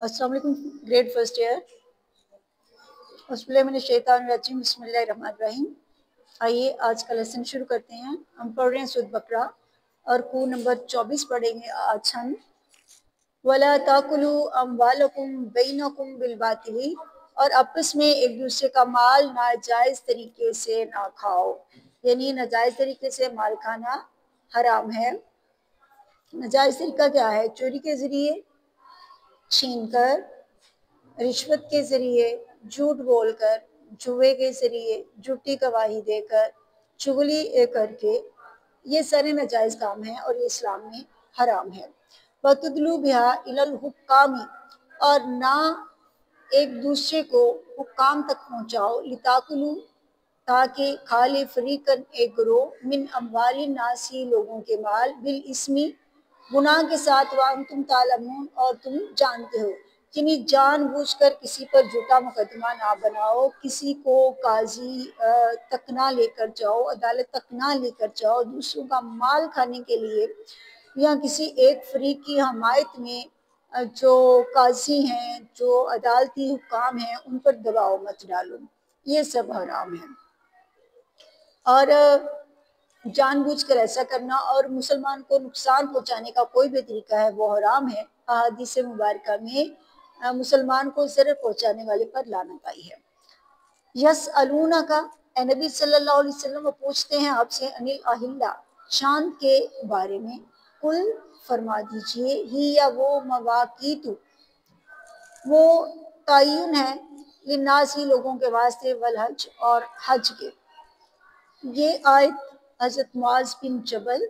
अस्सलाम वालेकुम grade first year. बिस्मिल्लाहिर्रहमानिर्रहीम, बिस्मिल्लाहिर्रहमानिर्रहीम। आइए आज का लेसन शुरू करते हैं। हम पढ़ रहे हैं सूरह बकरा और को नंबर 24 पढ़ेंगे आज हम। वला ताकुलू अमवालकुम बैनकुम बिलबातिल, और आपस में एक दूसरे का माल नाजायज़ तरीके से ना खाओ, यानी नाजायज़ तरीके से माल खाना हराम है। नाजायज़ तरीका क्या है? चोरी के ज़रिए, छीन कर, रिश्वत के ज़रिए, झूठ बोलकर, जुए के ज़रिए, झूठी गवाही देकर, चुगली करके, ये सारे नाजायज़ काम हैं और ये इस्लाम में हराम है। वतुदलू बिहा इलल हुक्कामी, और ना एक दूसरे को हुक्काम तक पहुँचाओ, लिताकुलू, ताकि खाली फरीकन एक ग्रोह, मिन अमवाली नासी, लोगों के माल, बिल इसमी, गुनाह के साथ, वाम तुम तालमून, और तुम जानते हो। यानी जानबूझकर किसी पर झूठा मुकदमा ना बनाओ, किसी को काजी तक ना लेकर जाओ, अदालत तक ना लेकर जाओ, दूसरों का माल खाने के लिए, या किसी एक फरीक की हमायत में जो काजी हैं, जो अदालती हुक्काम हैं, उन पर दबाव मत डालो। ये सब हराम है। और जानबूझकर ऐसा करना और मुसलमान को नुकसान पहुंचाने का कोई भी तरीका है वो हराम है। अहादीस मुबारका में मुसलमान को ज़रर पहुंचाने वाले पर लानत आई है। यस अलूना का, नबी सल्लल्लाहु अलैहि वसल्लम वो पूछते हैं आपसे, अनिल अहिल्ला, चांद के बारे में। कुल, फरमा दीजिए, ही या वो मवाकीतु, वो तयन है, लिन्नासी, लोगों के वास्ते, वल हज, और हज के। ये आयत हज़रत मुआज़ बिन जबल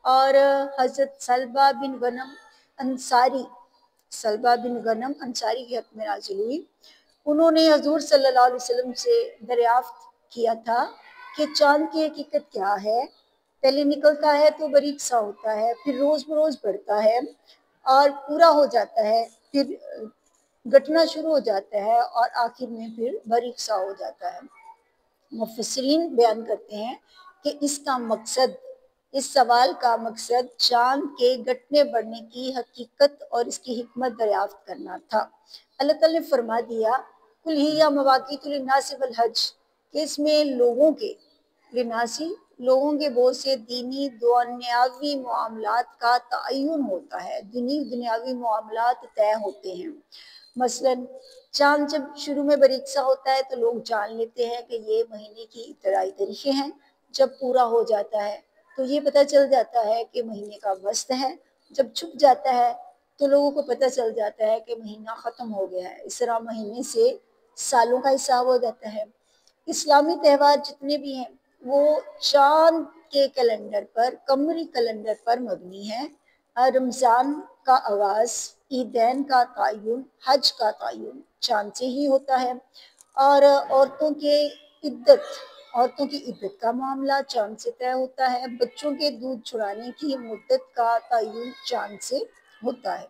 और हज़रत सलबा बिन गनम अंसारी के हक़ में नाज़िल हुई। उन्होंने हज़ूर सल्लल्लाहु अलैहि वसल्लम से दरियाफ्त किया था कि चाँद की हकीकत क्या है। पहले निकलता है तो बारीक सा होता है, फिर रोज़ बरोज़ बढ़ता है और पूरा हो जाता है, फिर घटना शुरू हो जाता है और आखिर में फिर बारीक सा हो जाता है। मुफस्सिरीन बयान करते हैं कि इसका मकसद, इस सवाल का मकसद चाँद के घटने बढ़ने की हकीकत और इसकी हिकमत दरियाफ्त करना था। अल्लाह ताला ने फरमा दिया, कुल हिया मवाक़ीतु लिन्नासि वल हज, कि इसमें लोगों के, लिन्नासी, लोगों के बहुत से दीनी दुनियावी मामलात का तयन होता है, दीनी दुनियावी मामलात तय होते हैं। मसलन चाँद जब शुरू में बारीक सा होता है तो लोग जान लेते हैं कि ये महीने की इब्तदाई तारीखें हैं। जब पूरा हो जाता है तो ये पता चल जाता है कि महीने का वस्त है। जब छुप जाता है तो लोगों को पता चल जाता है कि महीना ख़त्म हो गया है। इस तरह महीने से सालों का हिसाब हो जाता है। इस्लामी त्यौहार जितने भी हैं वो चाँद के कैलेंडर पर, कमरी कैलेंडर पर मबनी है। रमज़ान का आगाज़, ईदैन का तयन, हज का तयन चाँद से ही होता है, और औरतों की इद्दत का मामला चाँद से तय होता है। बच्चों के दूध छुड़ाने की मुद्दत का तयन चाँद से होता है।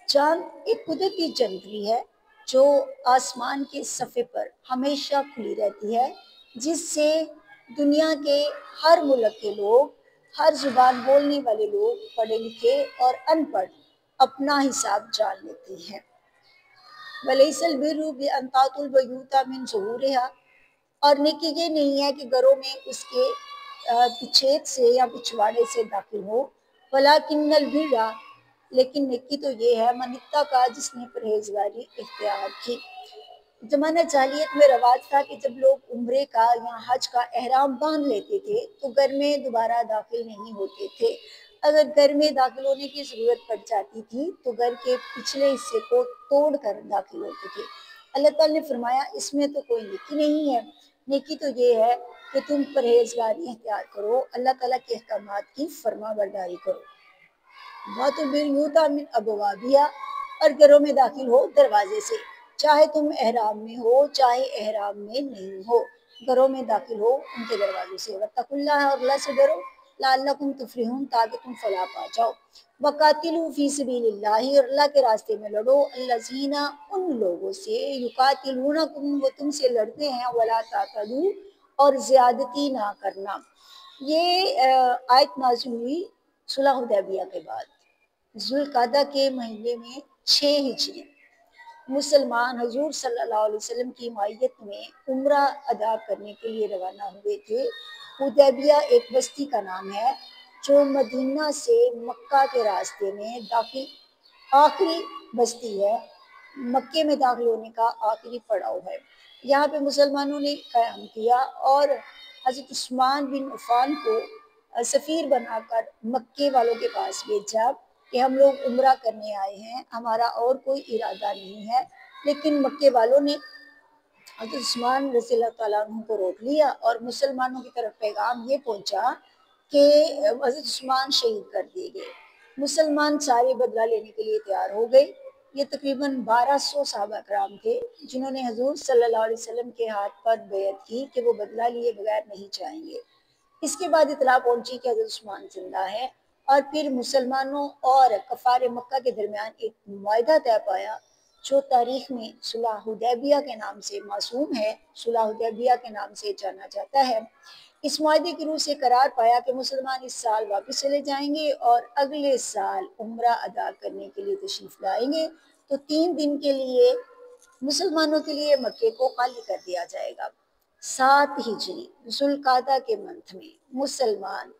चाँद एक कुदरती जंतरी है जो आसमान के सफ़े पर हमेशा खुली रहती है, जिससे दुनिया के हर मुल्क के लोग, हर ज़ुबान बोलने वाले लोग, पढ़े लिखे और अनपढ़, अपना हिसाब जान लेते हैं। वलैसल बिर्रु बिअन तातुल बयूता मिन ज़ुहूरिहा, और नेकी ये नहीं है कि घरों में उसके पिछेद से या पिछवाड़े से दाखिल हो। वलाकिन्नल बिर्रा, लेकिन नेकी तो ये है, मन इत्तका, जिसने परहेजगारी इख्तियार की। ज़माना जाहिलियत में रवाज था कि जब लोग उम्रे का या हज का एहराम बांध लेते थे तो घर में दोबारा दाखिल नहीं होते थे। अगर घर में दाखिल होने की ज़रूरत पड़ जाती थी तो घर के पिछले हिस्से को तोड़ कर दाखिल होते थे। अल्लाह ताला ने फरमाया, इसमें तो कोई नेकी नहीं है, नेकी तो ये है कि तुम परहेजगारी इख्तियार करो, अल्लाह ताला के अहकामात की फर्माबरदारी करो। मिन अबवाबिहा, और घरों में दाखिल हो दरवाजे से, चाहे तुम एहराम में हो चाहे एहराम में नहीं हो, घरों में दाखिल हो उनके दरवाजों से। वत्तकुल्लाह, और अल्लाह से डरो, लअल्लकुम तुफ्लिहून, ताकि तुम फलाह पा जाओ। वकातिलू फी सबीलिल्लाहि, और अल्लाह के रास्ते में लड़ो, अल्लज़ीना, उन लोगों से, युकातिलूनकुम, वो तुमसे लड़ते हैं, वला तातदू, और ज़्यादती ना करना। ये आयत नाज़िल हुई सुलह हुदैबिया के बाद। ज़ुल्क़ादा के महीने में 6 हिजरी मुसलमान हजूर सल्लल्लाहु अलैहि वसल्लम की हिमायत में उम्रा अदा करने के लिए रवाना हुए थे। हुदैबिया एक बस्ती का नाम है जो मदीना से मक्का के रास्ते में दाखिल आखिरी बस्ती है, मक्के में दाखिल होने का आखिरी पड़ाव है। यहाँ पे मुसलमानों ने क़याम किया और हज़रत उस्मान बिन अफ़्फ़ान को सफ़ीर बनाकर मक्के वालों के पास भेजा कि हम लोग उम्रा करने आए हैं, हमारा और कोई इरादा नहीं है। लेकिन मक्के वालों ने हज़रत उस्मान रज़ियल्लाहु तआला अन्हु को रोक लिया और मुसलमानों की तरफ पैगाम ये पहुंचा कि हज़रत उस्मान शहीद कर दिए गए। मुसलमान सारे बदला लेने के लिए तैयार हो गए। ये तकरीबन 1200 सहाबा कराम थे जिन्होंने हजूर सल्लल्लाहु अलैहि वसल्लम के हाथ पर बैत की कि वो बदला लिए बगैर नहीं जाएंगे। इसके बाद इतला पहुंची कि हजरत उस्मान जिंदा है और फिर मुसलमानों और कफार मक्का के दरमियान एक मुआहदा तय पाया जो तारीख में सुलह हुदैबिया के नाम से मासूम है, सुलह हुदैबिया के नाम से जाना जाता है। इस मुआहदे की रूह से करार पाया कि मुसलमान इस साल वापस चले जाएंगे और अगले साल उम्रा अदा करने के लिए तशरीफ लाएंगे। तो 3 दिन के लिए मुसलमानों के लिए मक्के को खाली कर दिया जाएगा। 7 हिजरी ज़ुल्क़ादा के मंथ में मुसलमान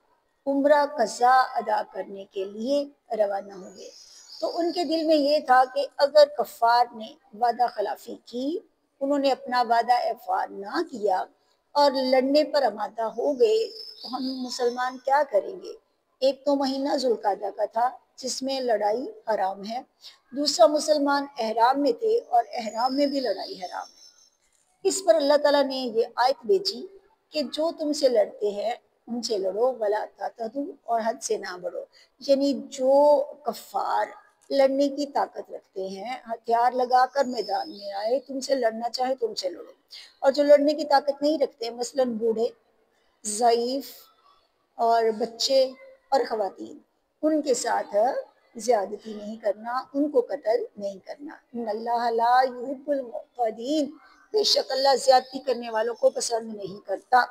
उम्रा कज़ा अदा करने के लिए रवाना हुए। तो उनके दिल में ये था कि अगर कफ़ार ने वादा खिलाफ़ी की, उन्होंने अपना वादा एफ़ार ना किया और लड़ने पर आमादा हो गए तो हम मुसलमान क्या करेंगे। एक तो महीना ज़ुल्क़ादा का था जिसमें लड़ाई हराम है, दूसरा मुसलमान एहराम में थे और एहराम में भी लड़ाई हराम है। इस पर अल्लाह ताला ने ये आयत भेजी कि जो तुमसे लड़ते हैं उनसे लड़ो, वला तातदू, और हद से ना बढ़ो। यानी जो कफ़ार लड़ने की ताकत रखते हैं, हथियार लगाकर मैदान में आए, तुमसे लड़ना चाहे तुमसे लड़ो, और जो लड़ने की ताकत नहीं रखते, मसलन बूढ़े, ज़ईफ़ और बच्चे और ख़वातीन, उनके साथ ज़्यादती नहीं करना, उनको कत्ल नहीं करना। इन्नल्लाह ला युहिब्बुल मुअ्तदीन, बेशक अल्लाह ज़्यादती करने वालों को पसंद नहीं करता।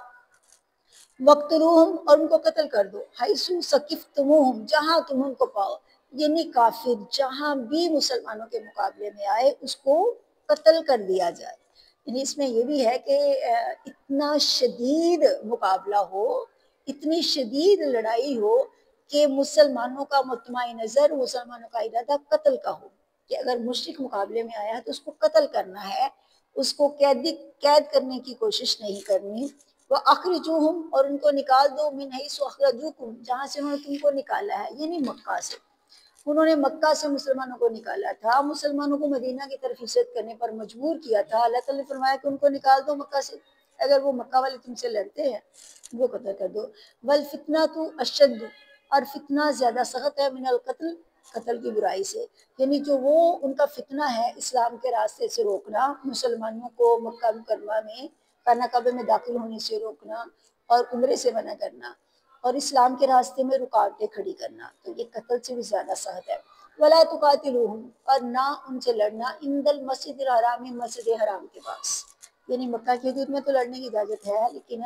वक़्तुलूहुम, और उनको कत्ल कर दो, हैसु सक़िफ़्तुमूहुम, जहाँ तुम उनको पाओ। यानी काफिर जहाँ भी मुसलमानों के मुकाबले में आए उसको कत्ल कर दिया जाए। यानी इसमें यह भी है कि इतना शदीद मुकाबला हो, इतनी शदीद लड़ाई हो कि मुसलमानों का मुतमई नज़र, मुसलमानों का इरादा कत्ल का हो कि अगर मुशरिक मुकाबले में आया है तो उसको कत्ल करना है, उसको कैद करने की कोशिश नहीं करनी। वह अखरिजुहुम, और उनको निकाल दो, मिन हैसु अखरजुकुम, जहाँ से उन्होंने तुमको निकाला है, यानी मक्का से। उन्होंने मक्का से मुसलमानों को निकाला था, मुसलमानों को मदीना की तरफ हिजरत करने पर मजबूर किया था। अल्लाह ताला ने फरमाया कि उनको निकाल दो मक्का से, अगर वो मक्का वाले तुमसे लड़ते हैं वो कत्ल कर दो। वल फितनतु अशद्दु, और फितना ज्यादा सख्त है, मिनल कत्ल, कत्ल की बुराई से। यानी जो वो उनका फितना है इस्लाम के रास्ते से रोकना, मुसलमानों को मक्का मुकर्रमा में खाना काबे में दाखिल होने से रोकना और उम्रे से मना करना और इस्लाम के रास्ते में रुकावटें खड़ी करना, तो ये कत्ल से भी ज्यादा सख्त है। वला तुकातिलूहुम, और ना उनसे लड़ना, इंदल मस्जिदिल हराम, मस्जिद हराम के पास। यानी मक्का की हदूद में तो लड़ने की इजाजत है, लेकिन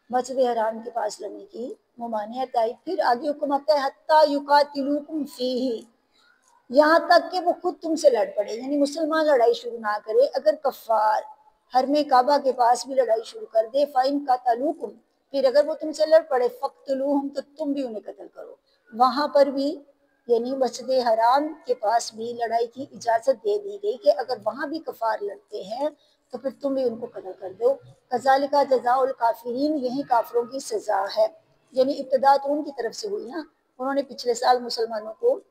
मस्जिद हराम के पास लड़ने की ममानियत आई। फिर आगे हुक्म आता है हत्ता युकातिलूकुम फीही, यहाँ तक कि वो खुद तुमसे लड़ पड़े, यानी मुसलमान लड़ाई शुरू ना करे। अगर कफ़ार हरमे काबा के पास भी लड़ाई शुरू कर दे, फ़ाइन क़तलूकुम, फिर अगर वो तुमसे लड़ पड़े, फ़क़्तुलूहुम, तो तुम भी उन्हें कत्ल करो। वहाँ पर भी यानी मस्जिद हराम के पास भी लड़ाई की इजाज़त दे दी गई कि अगर वहाँ भी कफ़ार लड़ते हैं तो फिर तुम भी उनको कत्ल कर दो। कज़ालिका जज़ाउल काफ़िरीन, यही काफिरों की सज़ा है। यानी इब्तिदा तो उनकी तरफ से हुई ना, उन्होंने पिछले साल मुसलमानों को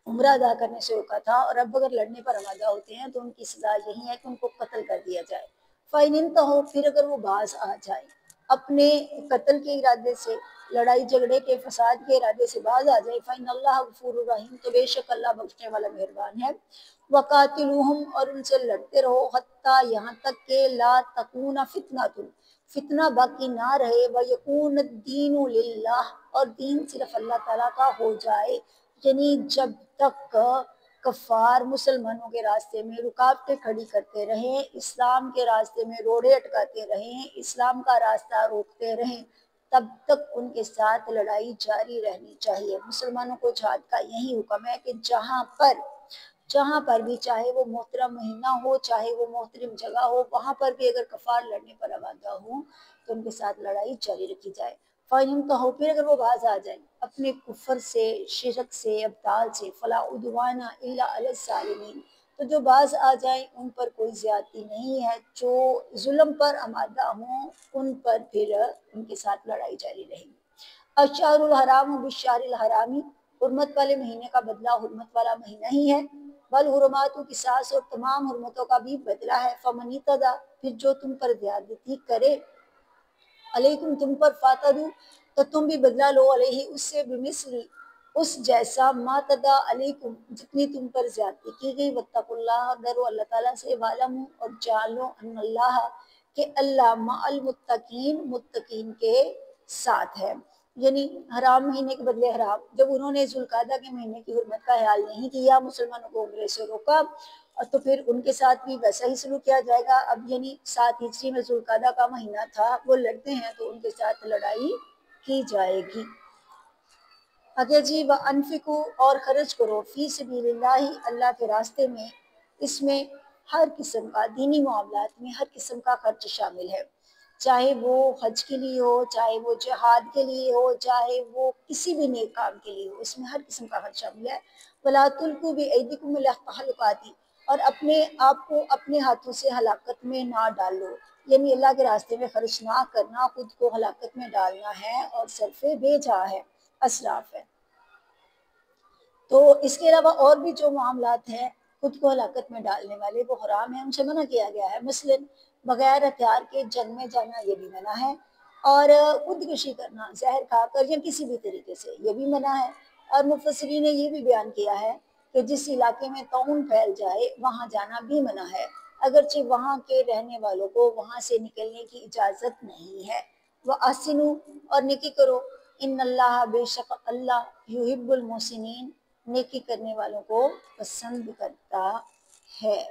उम्रा अदा करने से रोका था, और अब अगर लड़ने पर आमादा होते हैं तो उनकी सजा यही है कि उनको कत्ल कर दिया जाए। फ़ाइन हो, फिर अगर वो बाज आ जाए अपने कत्ल के इरादे से, लड़ाई झगड़े के फसाद के इरादे से बाज आ जाए, फ़ाइन अल्लाह गफूरुर रहीम, तो बेशक अल्लाह बख्शने वाला मेहरबान है। वक़ातिलूहुम, और उनसे लड़ते रहो, हत्ता, यहाँ तक के ला तकूना फितनातुन, फितना बाकी ना रहे, व यकून दीनु लिल्लाह, और दीन सिर्फ अल्लाह ताला का हो जाए। यानी जब तक कफ़ार मुसलमानों के रास्ते में रुकावटें खड़ी करते रहें, इस्लाम के रास्ते में रोड़े अटकाते रहें, इस्लाम का रास्ता रोकते रहें, तब तक उनके साथ लड़ाई जारी रहनी चाहिए। मुसलमानों को जिहाद का यही हुक्म है कि जहाँ पर جہاں پر بھی چاہے وہ محترم مہینہ ہو چاہے وہ محترم جگہ ہو وہاں پر بھی اگر کفار لڑنے پر آمادہ ہوں تو ان کے ساتھ لڑائی جاری رکھی جائے۔ فَإِنْ تو پھر اگر وہ باز آ جائیں اپنے کفر سے شرک سے ابدال سے فَلَا عُدْوَانَ إِلَّا عَلَى الظَّالِمِينَ تو جو باز آ جائیں ان پر کوئی زیادتی نہیں ہے، جو ظلم پر آمادہ ہوں ان پر پھر ان کے ساتھ لڑائی جاری رہے گی۔ الشہر الحرام بالشہر الحرامی حرمت والے مہینے کا بدلہ حرمت والا مہینہ ہی ہے، بل حرمات قصاص اور تمام حرمتوں کا بھی بدلہ ہے۔ فمن اعتدی پھر جو تم پر زیادتی کرے علیکم تم پر فاتدو تو تم بھی بدلہ لو علیہ اس سے بمثل اس جیسا ما تدا علیکم جتنی تم پر زیادتی کی گئی۔ واتقوا اللہ اور ڈرو اللہ تعالیٰ سے، وعلموا اور جانو ان اللہ کہ اللہ مع المتقین متقین کے ساتھ ہے۔ یعنی حرام مہینے کے بدلے حرام، جب انہوں نے ذوالقعدہ کے مہینے کی حرمت کا خیال نہیں کیا، مسلمانوں کو عمرے سے روکا، اور تو پھر ان کے ساتھ بھی ویسا ہی سلوک کیا جائے گا۔ اب یعنی 7 ہجری میں ذوالقعدہ کا مہینہ تھا، وہ لڑتے ہیں تو ان کے ساتھ لڑائی کی جائے گی۔ اگر جی وَأَنفِقُوا اور خرچ کرو فی سبیل اللہ اللہ کے راستے میں، اس میں ہر قسم کا دینی معاملات میں ہر قسم کا خرچ شامل ہے، چاہے وہ حج کے لیے ہو چاہے وہ جہاد کے لیے ہو چاہے وہ کسی بھی نیک کام کے لیے ہو، اس میں ہر قسم کا خرچ شامل ہے۔ وَلَا تُلْقُوا بِأَيْدِيكُمْ إِلَى التَّهْلُكَةِ اور اپنے آپ کو اپنے ہاتھوں سے ہلاکت میں نہ ڈالو، یعنی اللہ کے راستے میں خرچ نہ کرنا خود کو ہلاکت میں ڈالنا ہے اور صرف بے جا ہے، اسراف ہے۔ تو اس کے علاوہ اور بھی جو معاملات ہیں خود کو ہلاکت میں ڈالنے والے وہ حرام ہیں، ان سے منع کیا گیا ہے۔ مثلاً بغیر ہتھیار کے جنگ میں جانا یہ بھی منع ہے، اور خودکشی کرنا زہر کھا کر یا کسی بھی طریقے سے یہ بھی منع ہے۔ اور مفسرین نے یہ بھی بیان کیا ہے کہ جس علاقے میں طاعون پھیل جائے وہاں جانا بھی منع ہے، اگرچہ وہاں کے رہنے والوں کو وہاں سے نکلنے کی اجازت نہیں ہے۔ وَأَحْسِنُوا اور نیکی کرو، ان اللہ بے شک اللہ یحب المحسنین نیکی کرنے والوں کو پسند کرتا ہے۔